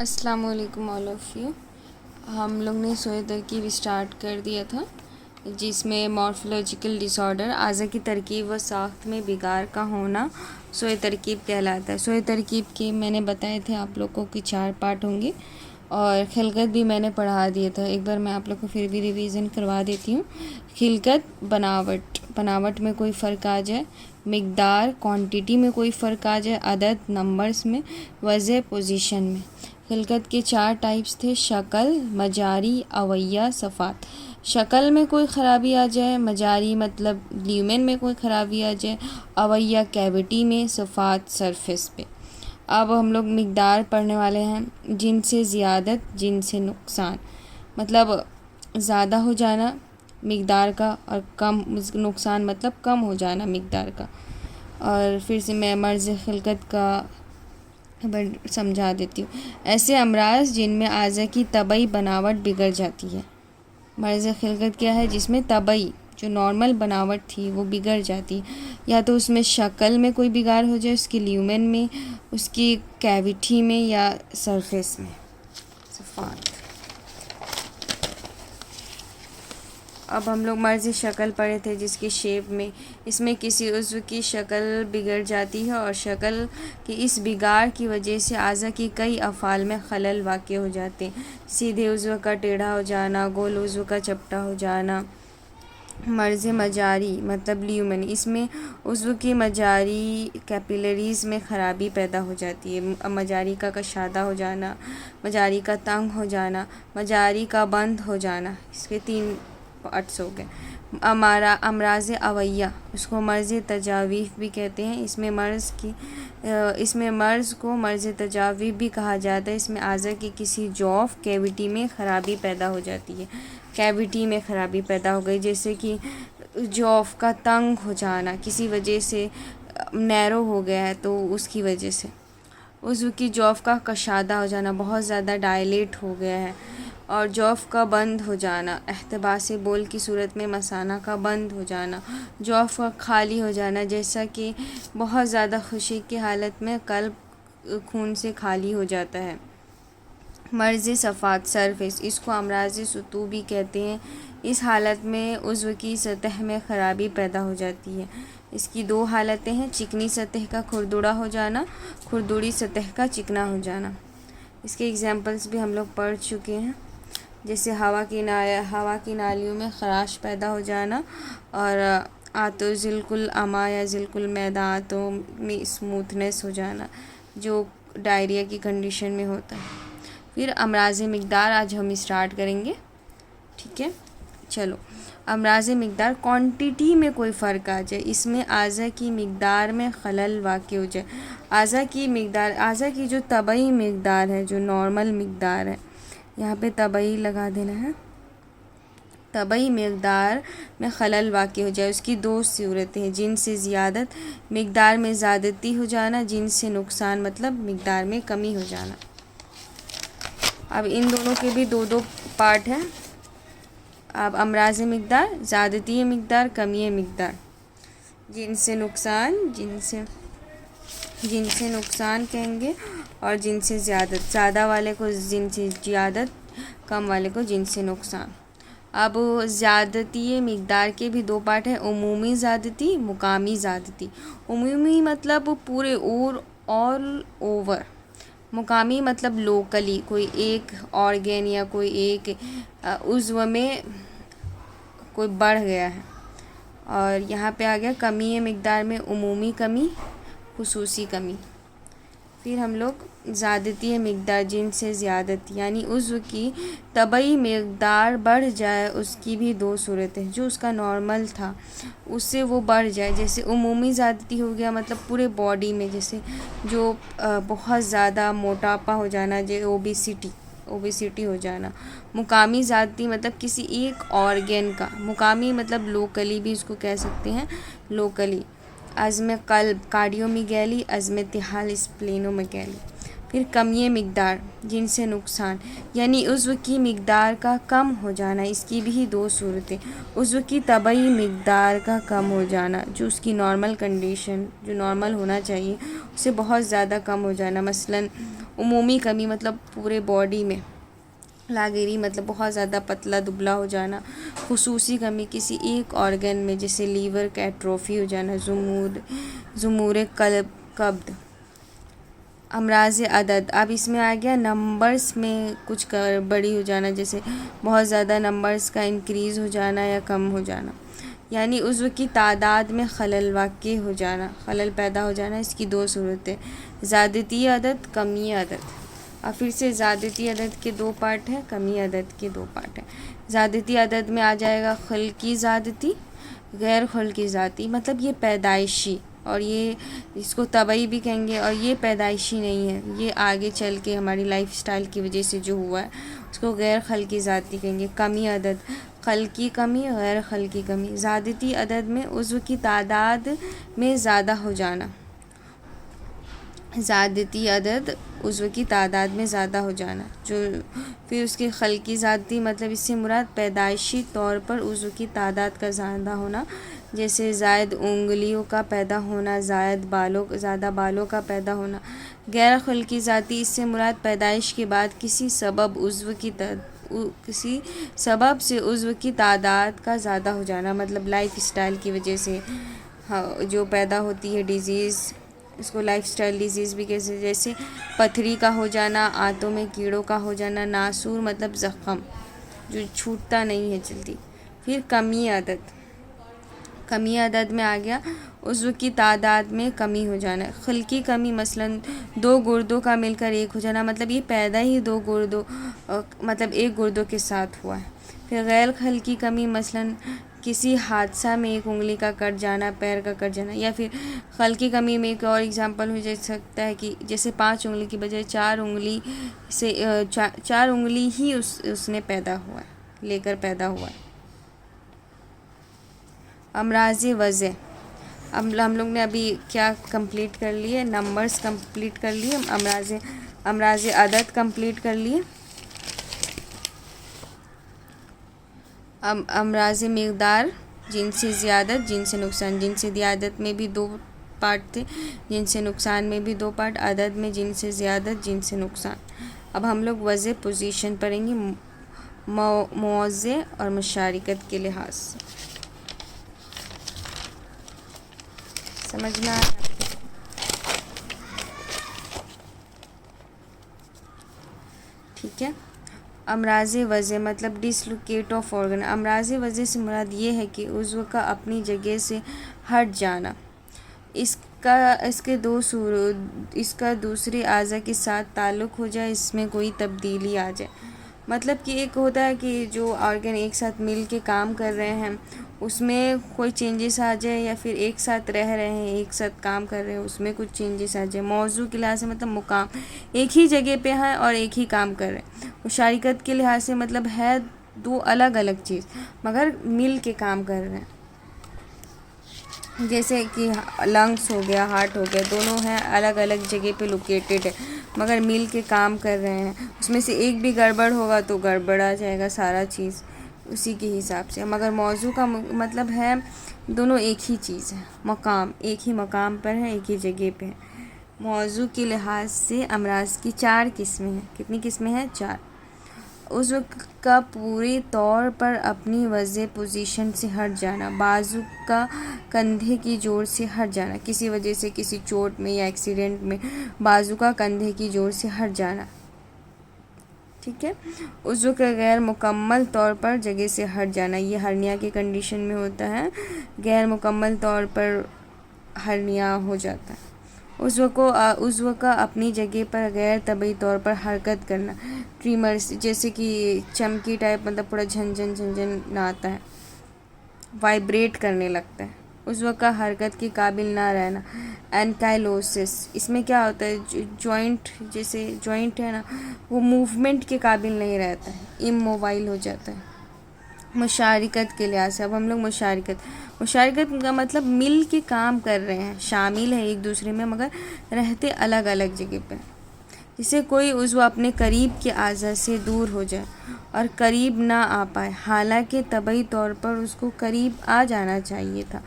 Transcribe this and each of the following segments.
السلام علیکم all of you. ہم لوگ نے سوئے ترکیب اسٹارٹ کر دیا تھا، جس میں مارفولوجیکل ڈس آرڈر اعضاء کی ترکیب و ساخت میں بگاڑ کا ہونا سوئے ترکیب کہلاتا ہے۔ سوئے ترکیب کے میں نے بتائے تھے آپ لوگوں کی 4 پارٹ ہوں گے، اور خلقت بھی میں نے پڑھا دیا تھا۔ ایک بار میں آپ لوگ کو پھر بھی ریویژن کروا دیتی ہوں۔ خلقت بناوٹ میں کوئی فرق آ جائے، مقدار کوانٹیٹی میں کوئی فرق آ جائے، عدد نمبرز میں، وضع پوزیشن میں۔ خلقت کے 4 ٹائپس تھے: شکل، مجاری، اویہ، صفات۔ شکل میں کوئی خرابی آ جائے، مجاری مطلب لیومن میں کوئی خرابی آ جائے، اویہ کیوٹی میں، صفات سرفیس پہ۔ اب ہم لوگ مقدار پڑھنے والے ہیں۔ جن سے زیادت، جن سے نقصان، مطلب زیادہ ہو جانا مقدار کا، اور کم نقصان مطلب کم ہو جانا مقدار کا۔ اور پھر سے میں مرض خلقت کا سمجھا دیتی ہوں۔ ایسے امراض جن میں اعضاء کی طبعی بناوٹ بگڑ جاتی ہے۔ مرض خلقت کیا ہے؟ جس میں طبعی جو نارمل بناوٹ تھی وہ بگڑ جاتی ہے، یا تو اس میں شکل میں کوئی بگاڑ ہو جائے، اس کی لیومن میں، اس کی کیوٹی میں، یا سرفیس میں، صفات۔ اب ہم لوگ مرض شکل پڑھے تھے، جس کی شیپ میں اس میں کسی عضو کی شکل بگڑ جاتی ہے، اور شکل کی اس بگاڑ کی وجہ سے اعضاء کی کئی افعال میں خلل واقع ہو جاتے ہیں۔ سیدھے عضو کا ٹیڑھا ہو جانا، گول عضو کا چپٹا ہو جانا۔ مرض مجاری مطلب لیومن، اس میں عضو کی مجاری کیپیلریز میں خرابی پیدا ہو جاتی ہے۔ مجاری کا کشادہ ہو جانا، مجاری کا تنگ ہو جانا، مجاری کا بند ہو جانا۔ اس کے 3 پارٹس ہو گئے۔ امراض اویہ، اس کو مرض تجاویف بھی کہتے ہیں۔ اس میں مرض کو مرض تجاویف بھی کہا جاتا ہے۔ اس میں اعضاء کی کسی جوف کیوٹی میں خرابی پیدا ہو جاتی ہے۔ کیوٹی میں خرابی پیدا ہو گئی، جیسے کہ جوف کا تنگ ہو جانا، کسی وجہ سے نیرو ہو گیا ہے تو اس کی وجہ سے۔ عضو کی جوف کا کشادہ ہو جانا، بہت زیادہ ڈائلیٹ ہو گیا ہے۔ اور جوف کا بند ہو جانا، احتباس بول کی صورت میں مثانہ کا بند ہو جانا۔ جوف کا خالی ہو جانا، جیسا کہ بہت زیادہ خوشی کی حالت میں قلب خون سے خالی ہو جاتا ہے۔ مرض صفات سرفیس، اس کو امراض سطوح بھی کہتے ہیں۔ اس حالت میں عضو کی سطح میں خرابی پیدا ہو جاتی ہے۔ اس کی 2 حالتیں ہیں: چکنی سطح کا کھردرا ہو جانا، کھردری سطح کا چکنا ہو جانا۔ اس کے اگزامپلس بھی ہم لوگ پڑھ چکے ہیں، جیسے ہوا کی نالیوں میں خراش پیدا ہو جانا، اور آتو ذلق العما یا ذلق المعدہ، آتوں میں اسموتھنس ہو جانا، جو ڈائریا کی کنڈیشن میں ہوتا ہے۔ پھر امراض مقدار آج ہم اسٹارٹ کریں گے، ٹھیک ہے؟ چلو، امراض مقدار، کوانٹیٹی میں کوئی فرق آ جائے، اس میں اعضاء کی مقدار میں خلل واقع ہو جائے۔ اعضاء کی جو طبعی مقدار ہے، جو نارمل مقدار ہے، یہاں پہ طبعی لگا دینا ہے، طبعی مقدار میں خلل واقع ہو جائے۔ اس کی 2 صورتیں ہیں: جن سے زیادت، مقدار میں زیادتی ہو جانا، جن سے نقصان مطلب مقدار میں کمی ہو جانا۔ اب ان دونوں کے بھی 2 پارٹ ہیں۔ اب امراض مقدار، زیادتی مقدار، کمی مقدار۔ جن سے نقصان کہیں گے، اور جن سے زیادت، زیادہ والے کو جن سے زیادت، کم والے کو جن سے نقصان۔ اب زیادتی مقدار کے بھی 2 پارٹ ہیں: عمومی زیادتی، مقامی زیادتی۔ عمومی مطلب پورے آل اوور، مقامی مطلب لوکلی، کوئی ایک آرگن یا کوئی ایک عضو میں کوئی بڑھ گیا ہے۔ اور یہاں پہ آ گیا کمی مقدار میں عمومی کمی، خصوصی کمی۔ پھر ہم لوگ زیادتی مقدار، جن سے زیادت، یعنی عضو کی طبعی مقدار بڑھ جائے، اس کی بھی 2 صورتیں، جو اس کا نارمل تھا اس سے وہ بڑھ جائے۔ جیسے عمومی زیادتی ہو گیا مطلب پورے باڈی میں، جیسے جو بہت زیادہ موٹاپا ہو جانا، جو اوبیسٹی ہو جانا۔ مقامی زیادتی مطلب کسی ایک آرگن کا، مقامی مطلب لوکلی بھی اس کو کہہ سکتے ہیں، لوکلی۔ عزم قلب، کارڈیومیگیلی، عزم تحال، اسپلینومیگیلی۔ پھر کمی مقدار، جن سے نقصان، یعنی عضو کی مقدار کا کم ہو جانا۔ اس کی بھی 2 صورتیں: عضو کی طبعی مقدار کا کم ہو جانا، جو اس کی نارمل کنڈیشن، جو نارمل ہونا چاہیے، اس سے بہت زیادہ کم ہو جانا۔ مثلاً عمومی کمی مطلب پورے باڈی میں، لاغری مطلب بہت زیادہ پتلا دبلا ہو جانا، خصوصی کمی کسی ایک آرگن میں جیسے لیور کا ایٹروفی ہو جانا، ضمور قبض، امراض عدد. اب اس میں آ گیا نمبرز میں کچھ بڑی ہو جانا، جیسے بہت زیادہ نمبرز کا انکریز ہو جانا یا کم ہو جانا، یعنی عضو کی تعداد میں خلل واقع ہو جانا، خلل پیدا ہو جانا. اس کی دو صورتیں، زیادتی عدد، کمی عدد. اور پھر سے زیادتی عدد کے دو پارٹ ہیں، کمی عدد کے دو پارٹ ہیں. زیادتی عدد میں آ جائے گا خلقی زیادتی، غیر خلقی ذاتی، مطلب یہ پیدائشی، اور یہ اس کو طبعی بھی کہیں گے، اور یہ پیدائشی نہیں ہے، یہ آگے چل کے ہماری لائف سٹائل کی وجہ سے جو ہوا ہے اس کو غیر خلقی ذاتی کہیں گے. کمی عدد، خلقی کمی، غیر خلقی کمی. زیادتی عدد میں عضو کی تعداد میں زیادہ ہو جانا، زیادتی عدد عضو کی تعداد میں زیادہ ہو جانا. جو پھر اس کی خلقی ذاتی مطلب اس سے مراد پیدائشی طور پر عضو کی تعداد کا زیادہ ہونا، جیسے زائد انگلیوں کا پیدا ہونا، زیادہ بالوں کا پیدا ہونا. غیر خلقی ذاتی اس سے مراد پیدائش کے بعد کسی سبب سے عضو کی تعداد کا زیادہ ہو جانا، مطلب لائف سٹائل کی وجہ سے جو پیدا ہوتی ہے ڈیزیز، اس کو لائف سٹائل ڈیزیز بھی کہتے ہیں، جیسے پتھری کا ہو جانا، آنتوں میں کیڑوں کا ہو جانا، ناسور مطلب زخم جو چھوٹتا نہیں ہے جلدی. پھر کمی عدد، کمی عدد میں آ گیا عضو کی تعداد میں کمی ہو جانا. خلقی کمی مثلاً دو گردوں کا مل کر ایک ہو جانا، مطلب یہ پیدا ہی دو گردوں مطلب ایک گردوں کے ساتھ ہوا ہے. پھر غیر خلقی کمی مثلاً کسی حادثہ میں ایک انگلی کا کٹ جانا، پیر کا کٹ جانا. یا پھر خلقی کمی میں ایک اور اگزامپل ہو جا سکتا ہے کہ جیسے 5 انگلی کی بجائے 4 انگلی ہی اس نے پیدا ہوا ہے، لے کر پیدا ہوا ہے. امراض وضع. اب ہم لوگ نے ابھی کیا کمپلیٹ کر لیے؟ نمبرز کمپلیٹ کر لیے، امراض عدد کمپلیٹ کر لیے. امراض مقدار، جن سے زیادت، جن سے نقصان. جن سے زیادت میں بھی 2 پارٹ تھے، جن سے نقصان میں بھی 2 پارٹ، عدد میں جن سے زیادت، جن سے نقصان. اب ہم لوگ وضع پوزیشن پڑھیں گے موضع اور مشارکت کے لحاظ سے. سمجھنا ہے؟ ٹھیک ہے. امراض وضع مطلب ڈسلوکیٹ آف آرگن. امراض وضع سے مراد یہ ہے کہ عضو کا اپنی جگہ سے ہٹ جانا. اس کا دوسرے اعضاء کے ساتھ تعلق ہو جائے، اس میں کوئی تبدیلی آ جائے. مطلب کہ ایک ہوتا ہے کہ جو آرگن ایک ساتھ مل کے کام کر رہے ہیں اس میں کوئی چینجز آ جائے، یا پھر ایک ساتھ رہ رہے ہیں، ایک ساتھ کام کر رہے ہیں، اس میں کچھ چینجز آ جائے. موضوع کے لحاظ سے مطلب مقام، ایک ہی جگہ پہ ہے اور ایک ہی کام کر رہے ہیں. مشارکت کے لحاظ سے مطلب ہے 2 الگ الگ چیز مگر مل کے کام کر رہے ہیں. جیسے کہ لنگس ہو گیا، ہارٹ ہو گیا، دونوں ہیں الگ الگ جگہ پہ لوکیٹڈ ہے مگر مل کے کام کر رہے ہیں. اس میں سے ایک بھی گڑبڑ ہوگا تو گڑبڑ آ جائے گا سارا چیز اسی کے حساب سے. مگر موضوع کا مطلب ہے دونوں ایک ہی چیز ہے، مقام ایک ہی مقام پر ہے، ایک ہی جگہ پہ ہے. موضوع کے لحاظ سے امراض کی 4 قسمیں ہیں. کتنی قسمیں ہیں؟ 4. عضو کا پورے طور پر اپنی وضع پوزیشن سے ہٹ جانا. بازو کا کندھے کی جوڑ سے ہٹ جانا، کسی وجہ سے کسی چوٹ میں یا ایکسیڈنٹ میں بازو کا کندھے کی جوڑ سے ہٹ جانا. ٹھیک ہے. عضو کا غیر مکمل طور پر جگہ سے ہٹ جانا، یہ ہرنیا کی کنڈیشن میں ہوتا ہے، غیر مکمل طور پر ہرنیا ہو جاتا ہے. عضو کا اپنی جگہ پر غیر طبعی طور پر حرکت کرنا، ٹریمرز جیسے کہ چمکی ٹائپ، مطلب پورا جھنجھن نہ آتا ہے، وائبریٹ کرنے لگتا ہے. عضو کا حرکت کے قابل نہ رہنا، اینکائلوسس. اس میں کیا ہوتا ہے، جوائنٹ جیسے جوائنٹ ہے نا وہ موومنٹ کے قابل نہیں رہتا ہے، اموبائل ہو جاتا ہے. مشارکت کے لحاظ سے اب ہم لوگ مشارکت کا مطلب مل کے کام کر رہے ہیں، شامل ہیں ایک دوسرے میں مگر رہتے الگ الگ جگہ پہ. جسے کوئی عضو اپنے قریب کے اعضاء سے دور ہو جائے اور قریب نہ آ پائے، حالانکہ طبعی طور پر اس کو قریب آ جانا چاہیے تھا.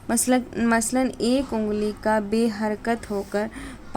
مثلاً ایک انگلی کا بے حرکت ہو کر